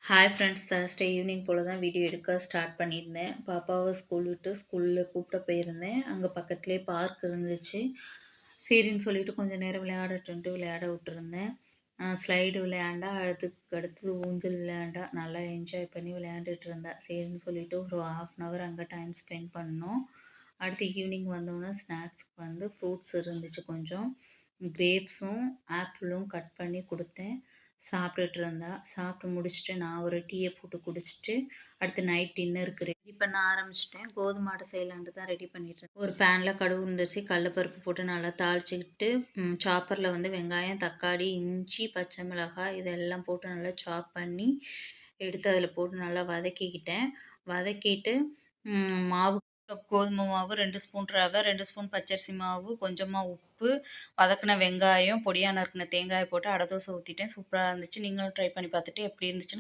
Hi friends, Thursday evening போல தான் video எடுக்க ஸ்டார்ட் பண்ணியிருந்தேன். பாப்பாவை ஸ்கூல் விட்டு ஸ்கூலில் கூப்பிட போயிருந்தேன். அங்கே பக்கத்துலேயே பார்க் இருந்துச்சு. சரின்னு சொல்லிட்டு கொஞ்சம் நேரம் விளையாடட்டுன்ட்டு விளையாட விட்டுருந்தேன். ஸ்லைடு விளையாண்டா, அதுக்கு அடுத்தது ஊஞ்சல் விளையாண்டா, நல்லா என்ஜாய் பண்ணி விளையாண்டுட்டு இருந்தா. சரின்னு சொல்லிட்டு ஒரு 1/2 அங்கே டைம் ஸ்பெண்ட் பண்ணோம். அடுத்து ஈவினிங் வந்தோன்னே ஸ்நாக்ஸ்க்கு ஃப்ரூட்ஸ் இருந்துச்சு கொஞ்சம். கிரேப்ஸும் ஆப்பிளும் கட் பண்ணி கொடுத்தேன். சாப்பிட்டுட்டு இருந்தா. சாப்பிட்டு முடிச்சுட்டு நான் ஒரு டீயை போட்டு குடிச்சிட்டு அடுத்து நைட் டின்னருக்கு ரெடி பண்ண ஆரம்பிச்சிட்டேன். கோதுமை அடை செய்யலான்ட்டு தான் ரெடி பண்ணிட்டு இருக்கேன். ஒரு பேனில் கடுகு உளுந்தரிசி கடலப்பருப்பு போட்டு நல்லா தாளிச்சுக்கிட்டு சாப்பரில் வெங்காயம், தக்காளி, இஞ்சி, பச்சை மிளகாய் இதெல்லாம் போட்டு நல்லா சாப் பண்ணி எடுத்து அதில் போட்டு நல்லா வதக்கிக்கிட்டேன். வதக்கிட்டு மாவு கப் கோதுமை மாவு, 2 ஸ்பூன் ரவை, 2 ஸ்பூன் பச்சரிசி மாவு, கொஞ்சமா உப்பு, வதக்குன வெங்காயம், பொடியா நறுக்குன தேங்காய போட்டு அடை தோசை ஊத்திட்டேன். சூப்பரா இருந்துச்சு. நீங்களும் ட்ரை பண்ணி பார்த்துட்டு எப்படி இருந்துச்சுன்னு